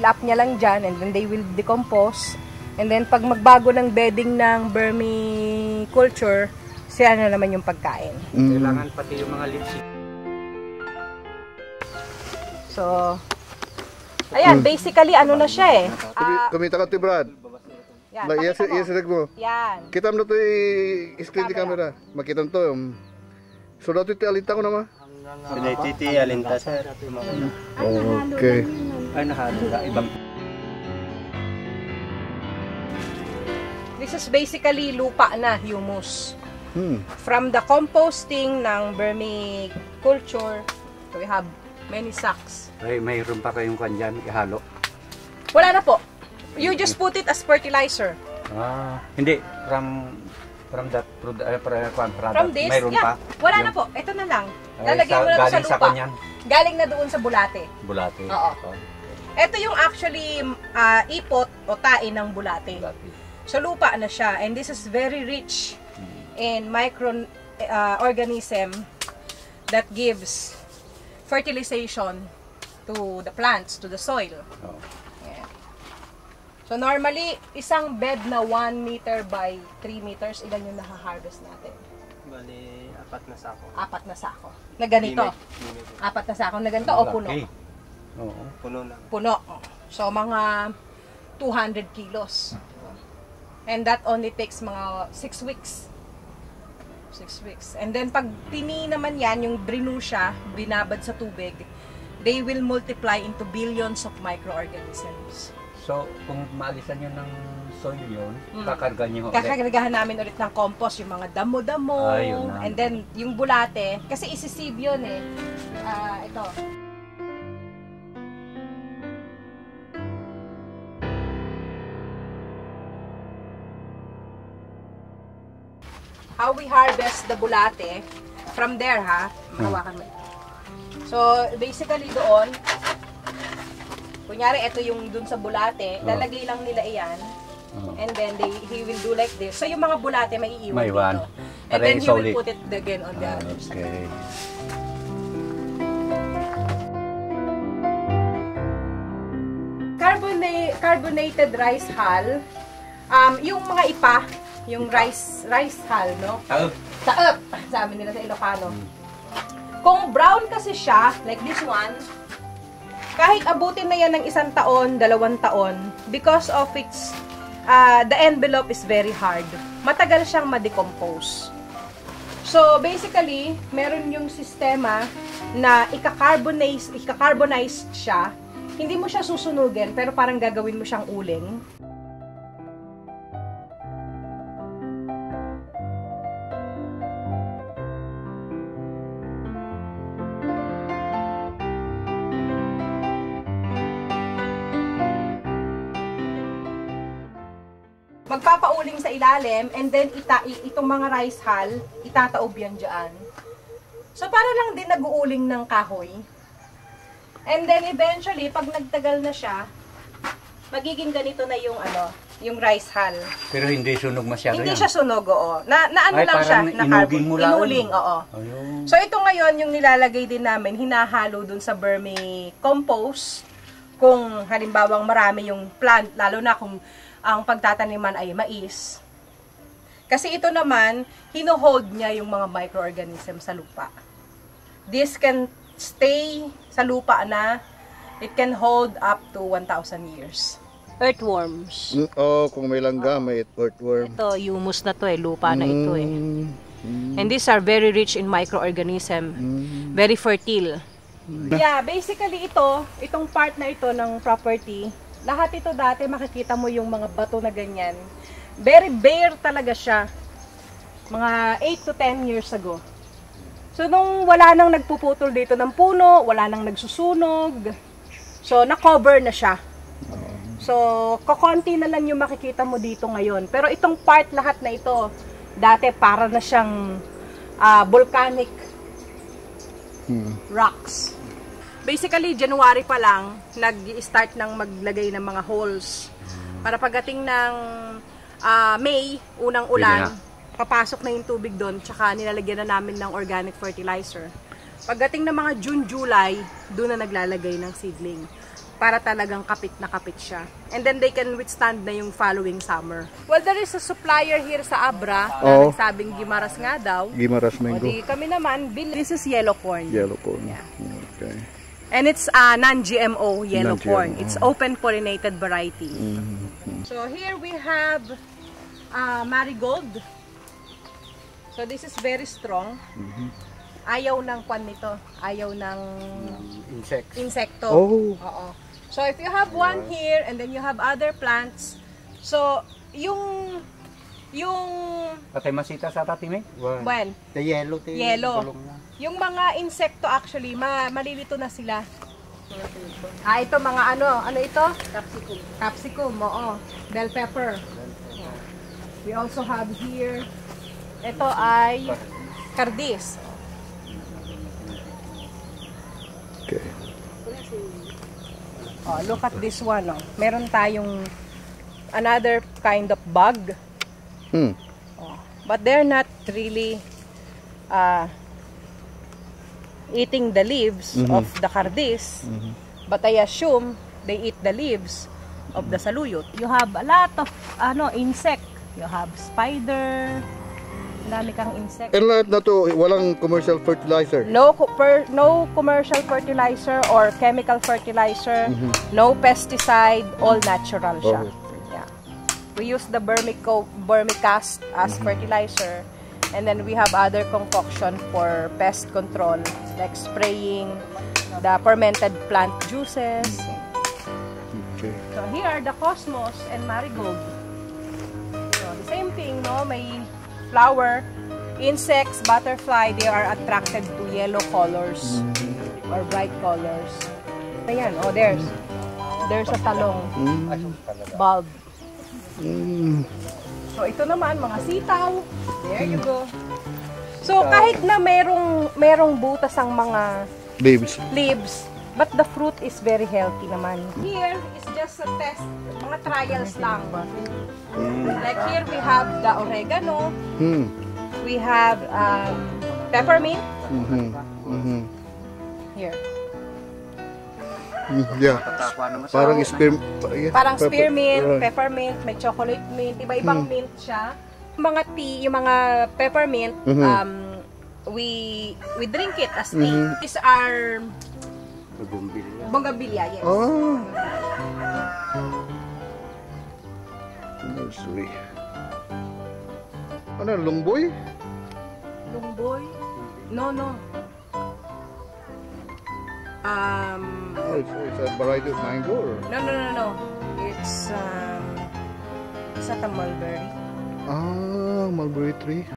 i-flap niya lang dyan and then they will decompose. And then pag magbago ng bedding ng vermiculture, siya na naman yung pagkain. Kailangan pati yung mga leaves. So, ayan, basically ano na siya eh. Kumita ka, Brad. Yan, Iyasalag mo. Yan. Kita mo na ito i-screen di camera. Makita mo ito. So, dito ito alinta ko naman. Pinay alinta sir. Okay. Ay, nahalo ka. Ibang. This is basically lupa na, humus. From the composting ng vermiculture, so we have many sacks. Ay, mayroon pa kayong kanyan, ihalo? Wala na po. You just put it as fertilizer. Hindi. From that product, From this? mayroon Yeah. pa? Wala na po. Ito na lang. Ay, Lalagyan mo na ito sa galing lupa. sa kanyan? Galing na doon sa bulate. Bulate. Oo. Ito yung actually ipot o tae ng bulate. So lupa na siya. And this is very rich in microorganism that gives fertilization to the plants, to the soil. Yeah. So normally, isang bed na 1 meter by 3 meters, ilan yung naha-harvest natin? Bali, 4 na sako. 4 na sako. Na ganito? 4 na sako na ganito o puno? Oo. Puno na. Puno. So mga 200 kilos. And that only takes mga 6 weeks. 6 weeks. And then pag tini naman yan, yung drinu siya, binabad sa tubig, they will multiply into billions of microorganisms. So, kung maalisan nyo ng soil yun, kakarga nyo ulit? Kakargahan namin ulit ng compost, yung mga damo-damo. And then, yung bulate, kasi isisib yun eh. Ito. How we harvest the bulate, from there ha, hawakan mo. So, basically doon, kunyari ito yung dun sa bulate, lalagay lang nila iyan, and then he will do like this. So, yung mga bulate may iiwan dito. And then he will put it again on the other side. Okay. Carbonated rice hull, yung mga ipa, yung rice hull, no? Taep, sabi nila sa Ilocano. Kung brown kasi siya, like this one, kahit abutin na yan ng 1 taon, 2 taon, because of its, the envelope is very hard. Matagal siyang ma-decompose. So, basically, meron yung sistema na ika-carbonize siya. Hindi mo siya susunugin, pero parang gagawin mo siyang uling. Magpapauling sa ilalim, and then itong mga rice hull, itataob yan dyan. So, para lang din nag-uuling ng kahoy. And then, eventually, pag nagtagal na siya, magiging ganito na yung, yung rice hull. Pero hindi sunog masyado hindi yan? Siya sunog, oo. Ano lang siya, na inuging mo lang? Inuling, oo. Ayun. So, ito ngayon, yung nilalagay din namin, hinahalo dun sa vermicompost. Kung halimbawang marami yung plant, lalo na kung ang pagtataniman ay mais. Kasi ito naman, hino-hold niya yung mga microorganism sa lupa. This can stay sa lupa na, it can hold up to 1,000 years. Earthworms. Kung may langga, may earthworm. Ito, humus na to eh, lupa na ito eh. And these are very rich in microorganism. Very fertile. Yeah, basically itong part na ito ng property, lahat ito dati makikita mo yung mga bato na ganyan. Very bare talaga siya. Mga 8 to 10 years ago. So nung wala nang nagpuputol dito ng puno, wala nang nagsusunog. So na-cover na siya. So kokonti na lang yung makikita mo dito ngayon. Pero itong part lahat na ito, dati para na siyang volcanic rocks. Basically, January pa lang, nag-start ng maglagay ng mga holes. Para pagdating ng May, unang ulan, papasok na yung tubig doon, tsaka nilalagyan na namin ng organic fertilizer. Pagdating ng mga June, July, doon na naglalagay ng seedling. para talagang kapit na kapit siya. And then they can withstand na yung following summer. Well, there is a supplier here sa Abra na nagsabing Gimaras nga daw. Gimaras O mango. di kami naman, this is yellow corn. Yellow corn. Yeah. Okay. And it's non-GMO yellow Non-GMO. corn. It's open pollinated variety. So here we have marigold. So this is very strong. Ayaw ng kwan nito. Ayaw ng Insects. insekto. Oh. Oo. So if you have one here and then you have other plants, so yung Patay masita sa tatime? well, The yellow. yellow. Yung mga insekto actually, malilito na sila. Ito mga ano ito? Capsicum. Capsicum, oo. Bell pepper. We also have here, ito ay kardis. Okay. Oh, look at this one. Oh. Meron tayong another kind of bug. Oh. But they're not really eating the leaves of the kardis. But I assume they eat the leaves of the saluyot. You have a lot of insect. You have spider. Dami kang insect. And lahat na to, walang commercial fertilizer. No commercial fertilizer or chemical fertilizer, no pesticide, all natural siya. Yeah. We use the vermicast as fertilizer, and then we have other concoction for pest control, like spraying the fermented plant juices. Okay. So here are the cosmos and marigold. So the same thing, no? May flower, insects, butterfly, they are attracted to yellow colors or bright colors. Ayan, oh, there's a talong bulb. So ito naman, mga sitaw. There you go. So kahit na merong butas ang mga leaves, but the fruit is very healthy naman. Here is just a test, mga trials lang. Like here we have the oregano, we have peppermint. Here. Yeah. Parang Spearmint, peppermint, may chocolate mint, iba-ibang mint siya. Mga tea, yung mga peppermint, we drink it as tea. These are bougainvillea, yes. Oh. Nursery. Ano, lungboy? Lungboy? No. Oh, it's a variety of mango or? No. It's not a mulberry. Ah, mulberry tree.